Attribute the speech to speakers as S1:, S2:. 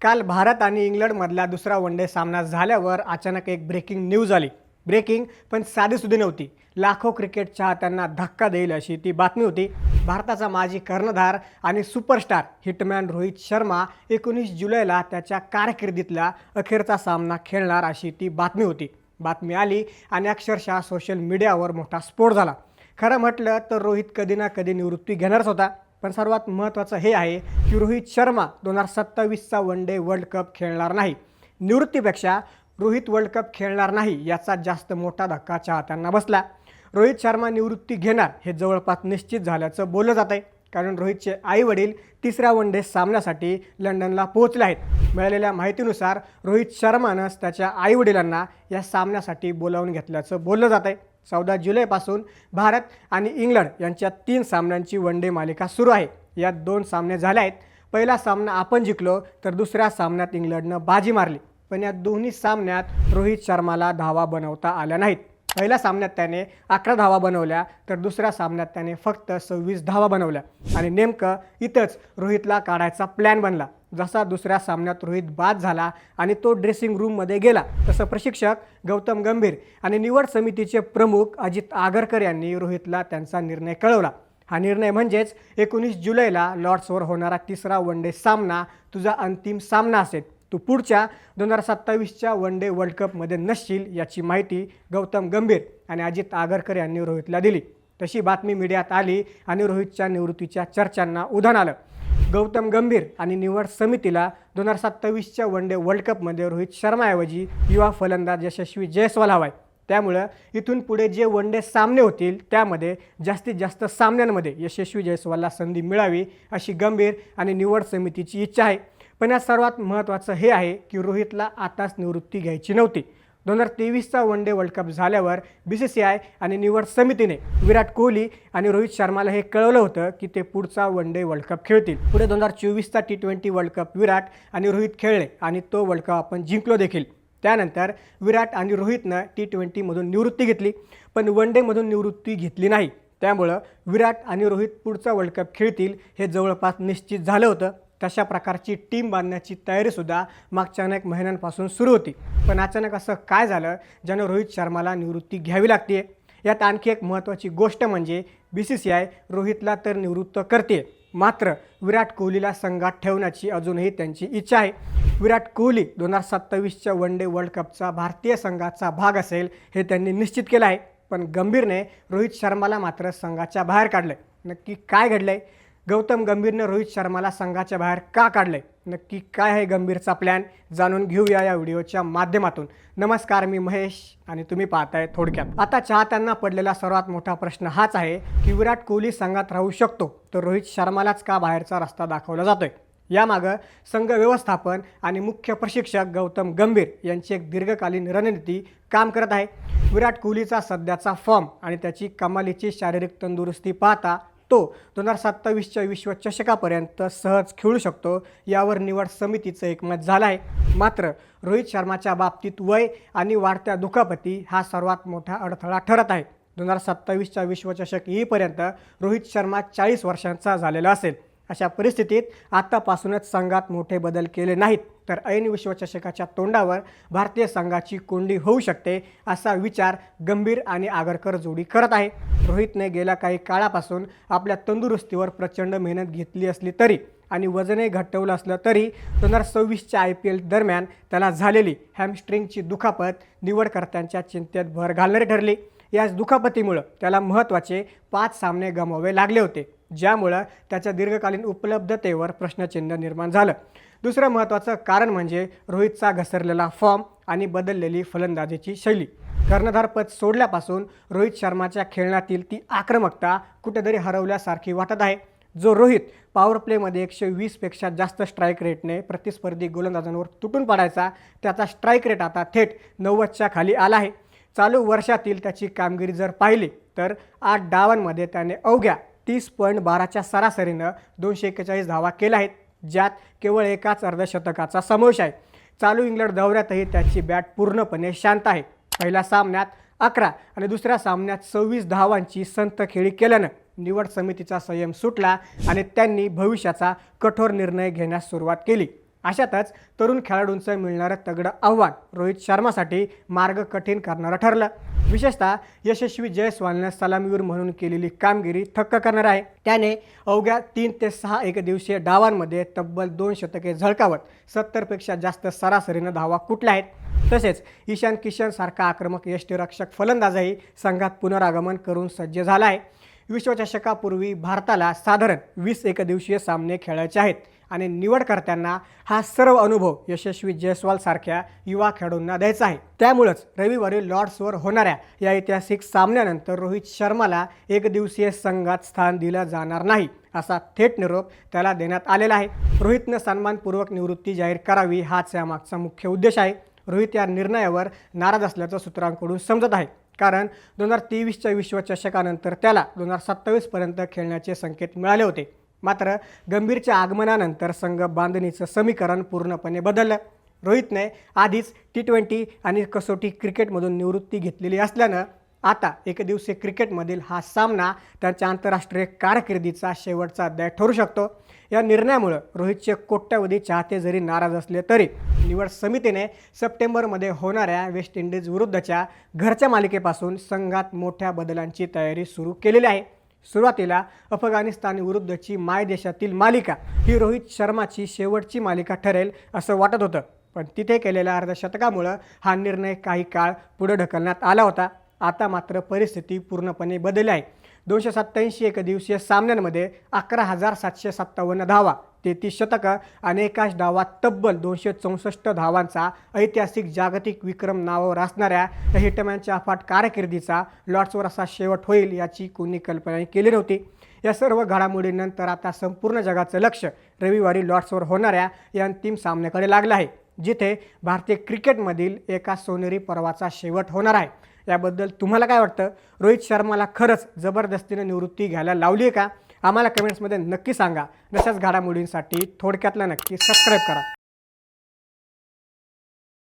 S1: काल भारत आणि इंग्लंडमधला दुसरा वनडे सामना झाल्यावर अचानक एक ब्रेकिंग न्यूज आली. ब्रेकिंग पण साधीसुधी नव्हती. लाखो क्रिकेट चाहत्यांना धक्का देईल अशी ती बातमी होती. भारताचा माजी कर्णधार आणि सुपरस्टार हिटमॅन रोहित शर्मा 19 जुलैला त्याच्या कारकिर्दीतला अखेरचा सामना खेळणार अशी ती बातमी होती. बातमी आली आणि अक्षरशः सोशल मीडियावर मोठा स्फोट झाला. खरं म्हटलं तर रोहित कधी ना कधी निवृत्ती घेणारच होता. पण सर्वात महत्त्वाचं हे आहे की रोहित शर्मा 2027चा वनडे वर्ल्ड कप खेळणार नाही. निवृत्तीपेक्षा रोहित वर्ल्ड कप खेळणार नाही याचा जास्त मोठा धक्का चाहत्यांना बसला. रोहित शर्मा निवृत्ती घेणार हे जवळपास निश्चित झाल्याचं बोललं जात आहे. कारण रोहितचे आईवडील तिसऱ्या वनडे सामन्यासाठी लंडनला पोहोचले आहेत. मिळालेल्या माहितीनुसार रोहित शर्मानंच त्याच्या आईवडिलांना या सामन्यासाठी बोलावून घेतल्याचं बोललं जात आहे. 14 जुलैपासून भारत आणि इंग्लंड यांच्यात 3 सामन्यांची वनडे मालिका सुरू आहे. यात 2 सामने झाले आहेत. पहिला सामना आपण जिंकलो तर दुसऱ्या सामन्यात इंग्लंडनं बाजी मारली. पण या दोन्ही सामन्यात रोहित शर्माला धावा बनवता आल्या नाहीत. पहिल्या सामन्यात त्याने 11 धावा बनवल्या तर दुसऱ्या सामन्यात त्याने फक्त 26 धावा बनवल्या. आणि नेमकं इथंच रोहितला काढायचा प्लॅन बनला. जसा दुसऱ्या सामन्यात रोहित बाद झाला आणि तो ड्रेसिंग रूममध्ये गेला तसं प्रशिक्षक गौतम गंभीर आणि निवड समितीचे प्रमुख अजित आगरकर यांनी रोहितला त्यांचा निर्णय कळवला. हा निर्णय म्हणजेच 19 जुलैला लॉर्ड्सवर होणारा तिसरा वनडे सामना तुझा अंतिम सामना असेल. तू पुढच्या 2027च्या वनडे वर्ल्ड कपमध्ये नसशील याची माहिती गौतम गंभीर आणि अजित आगरकर यांनी रोहितला दिली. तशी बातमी मीडियात आली आणि रोहितच्या निवृत्तीच्या चर्चांना उधाण आलं. गौतम गंभीर आणि निवड समितीला 2027च्या वनडे वर्ल्ड कपमध्ये रोहित शर्माऐवजी युवा फलंदाज यशस्वी जयस्वाल हवाय. त्यामुळं इथून पुढे जे वनडे सामने होतील त्यामध्ये जास्तीत जास्त सामन्यांमध्ये यशस्वी जयस्वालला संधी मिळावी अशी गंभीर आणि निवड समितीची इच्छा आहे. पण यात सर्वात महत्त्वाचं हे आहे की रोहितला आताच निवृत्ती घ्यायची नव्हती. 2023चा वनडे वर्ल्ड कप झाल्यावर BCCI आणि निवड समितीने विराट कोहली आणि रोहित शर्माला हे कळवलं होतं की ते पुढचा वनडे वर्ल्ड कप खेळतील. पुढे 2024चा T20 वर्ल्ड कप विराट आणि रोहित खेळले आणि तो वर्ल्ड कप आपण जिंकलो देखील. त्यानंतर विराट आणि रोहितनं T20मधून निवृत्ती घेतली पण वनडेमधून निवृत्ती घेतली नाही. त्यामुळं विराट आणि रोहित पुढचा वर्ल्ड कप खेळतील हे जवळपास निश्चित झालं होतं. तशा प्रकारची टीम बांधण्याची तयारीसुद्धा मागच्या अनेक महिन्यांपासून सुरू होती. पण अचानक असं काय झालं ज्यानं रोहित शर्माला निवृत्ती घ्यावी लागते. यात आणखी एक महत्त्वाची गोष्ट म्हणजे BCCI रोहितला तर निवृत्त करते मात्र विराट कोहलीला संघात ठेवण्याची अजूनही त्यांची इच्छा आहे. विराट कोहली 2027च्या वनडे वर्ल्ड कपचा भारतीय संघाचा भाग असेल हे त्यांनी निश्चित केलं आहे. पण गंभीरने रोहित शर्माला मात्र संघाच्या बाहेर काढलंय. नक्की काय घडलंय? गौतम गंभीरने रोहित शर्माला संघाच्या बाहेर का काढलंय? नक्की काय आहे गंभीरचा प्लॅन? जाणून घेऊया या व्हिडिओच्या माध्यमातून. नमस्कार, मी महेश आणि तुम्ही पाहताय थोडक्यात. आता चाहत्यांना पडलेला सर्वात मोठा प्रश्न हाच आहे की विराट कोहली संघात राहू शकतो तर रोहित शर्मालाच का बाहेरचा रस्ता दाखवला जातोय? यामागं संघ व्यवस्थापन आणि मुख्य प्रशिक्षक गौतम गंभीर यांची एक दीर्घकालीन रणनीती काम करत आहे. विराट कोहलीचा सध्याचा फॉर्म आणि त्याची कमालीची शारीरिक तंदुरुस्ती पाहता तो 2027च्या विश्वचषकापर्यंत सहज खेळू शकतो यावर निवड समितीचं एकमत झालं आहे. मात्र रोहित शर्माच्या बाबतीत वय आणि वाढत्या दुखापती हा सर्वात मोठा अडथळा ठरत आहे. 2027च्या विश्वचषक येईपर्यंत रोहित शर्मा 40 वर्षांचा झालेला असेल. अशा परिस्थितीत आतापासूनच संघात मोठे बदल केले नाहीत तर ऐन विश्वचषकाच्या तोंडावर भारतीय संघाची कोंडी होऊ शकते असा विचार गंभीर आणि आगरकर जोडी करत आहे. रोहितने गेल्या काही काळापासून आपल्या तंदुरुस्तीवर प्रचंड मेहनत घेतली असली तरी आणि वजनही घटवलं असलं तरी 2026च्या IPL दरम्यान त्याला झालेली हॅमस्ट्रिंगची दुखापत निवडकर्त्यांच्या चिंतेत भर घालणारी ठरली. याच दुखापतीमुळं त्याला महत्त्वाचे 5 सामने गमवावे लागले होते ज्यामुळं त्याच्या दीर्घकालीन उपलब्धतेवर प्रश्नचिन्ह निर्माण झालं. दुसरं महत्त्वाचं कारण म्हणजे रोहितचा घसरलेला फॉर्म आणि बदललेली फलंदाजीची शैली. कर्णधारपद सोडल्यापासून रोहित शर्माच्या खेळण्यातील ती आक्रमकता कुठेतरी हरवल्यासारखी वाटत आहे. जो रोहित पॉवर प्लेमध्ये 120पेक्षा जास्त स्ट्राईक रेटने प्रतिस्पर्धी गोलंदाजांवर तुटून पडायचा त्याचा स्ट्राईक रेट आता थेट 90च्या खाली आला आहे. चालू वर्षातील त्याची कामगिरी जर पाहिली तर 8 डावांमध्ये त्याने अवघ्या 30.12च्या सरासरीनं 241 धावा केल्या आहेत ज्यात केवळ एकाच अर्धशतकाचा समावेश आहे. चालू इंग्लंड दौऱ्यातही त्याची बॅट पूर्णपणे शांत आहे. पहिल्या सामन्यात 11 आणि दुसऱ्या सामन्यात 26 धावांची संथ खेळी केल्यानं निवड समितीचा संयम सुटला आणि त्यांनी भविष्याचा कठोर निर्णय घेण्यास सुरुवात केली. अशातच तरुण खेळाडूंचं मिळणारं तगडं आव्हान रोहित शर्मासाठी मार्ग कठीण करणारं ठरलं। विशेषतः यशस्वी जयस्वालनं सलामीवीर म्हणून केलेली कामगिरी थक्क करणार आहे। त्याने अवघ्या 3 ते 6 एकदिवसीय डावांमध्ये तब्बल 2 शतके झळकावत 70पेक्षा जास्त सरासरीनं धावा कुठल्या आहेत। तसेच ईशान किशन सारखा आक्रमक यष्टिरक्षक फलंदाजही संघात पुनरागमन करून सज्ज झाला आहे। विश्वचषकापूर्वी भारताला साधारण 20 एकदिवसीय सामने खेळायचे आहेत आणि निवडकर्त्यांना हा सर्व अनुभव यशस्वी जयस्वाल सारख्या युवा खेळाडूंना द्यायचा आहे। त्यामुळेच रविवारी लॉर्ड्सवर होणाऱ्या या ऐतिहासिक सामन्यानंतर रोहित शर्माला एकदिवसीय संघात स्थान दिलं जाणार नाही असा थेट निरोप त्याला देण्यात आलेला आहे। रोहितनं सन्मानपूर्वक निवृत्ती जाहीर करावी हाच यामागचा मुख्य उद्देश आहे। रोहित या निर्णयावर नाराज असल्याचं सूत्रांकडून समजत आहे, कारण 2023च्या विश्वचषकानंतर त्याला 2027 पर्यंत खेळण्याचे संकेत मिळाले होते। मात्र गंभीरच्या आगमनानंतर संघ बांधणीचं समीकरण पूर्णपणे बदललं। रोहितने आधीच T20 आणि कसोटी क्रिकेटमधून निवृत्ती घेतलेली असल्यानं आता एकदिवसीय क्रिकेटमधील हा सामना त्याच्या आंतरराष्ट्रीय कारकिर्दीचा शेवटचा अध्याय ठरू शकतो। या निर्णयामुळे रोहितचे कोट्यवधी चाहते जरी नाराज असले तरी निवड समितीने सप्टेंबरमध्ये होणाऱ्या वेस्ट इंडिज विरुद्धच्या घरच्या मालिकेपासून संघात मोठ्या बदलांची तयारी सुरू केलेली आहे। सुरुवातीला अफगाणिस्तान विरुद्धची मायदेशातील मालिका ही रोहित शर्माची शेवटची मालिका ठरेल असं वाटत होतं, पण तिथे केलेल्या अर्धशतकामुळे हा निर्णय काही काळ पुढे ढकलण्यात आला होता। आता मात्र परिस्थिती पूर्णपणे बदलली आहे। 287 एकदिवसीय सामन्यांमध्ये 11,757 धावा, 33 शतकं आणि एकाच डावात तब्बल 264 धावांचा ऐतिहासिक जागतिक विक्रम नावावर असणाऱ्या हिटमॅनच्या अफाट कारकिर्दीचा लॉर्ड्सवर असा शेवट होईल याची कोणी कल्पनाही केली नव्हती। या सर्व घडामोडींनंतर आता संपूर्ण जगाचं लक्ष रविवारी लॉर्ड्सवर होणाऱ्या या अंतिम सामन्याकडे लागलं आहे, जिथे भारतीय क्रिकेटमधील एका सोनेरी पर्वाचा शेवट होणार आहे। याबद्दल तुम्हाला काय वाटतं? रोहित शर्माला खरंच जबरदस्तीने निवृत्ती घ्यायला लावली आहे का? आम्हाला कमेंट्समध्ये नक्की सांगा। तशाच घडामोडींसाठी थोडक्यातला नक्की सबस्क्राईब करा।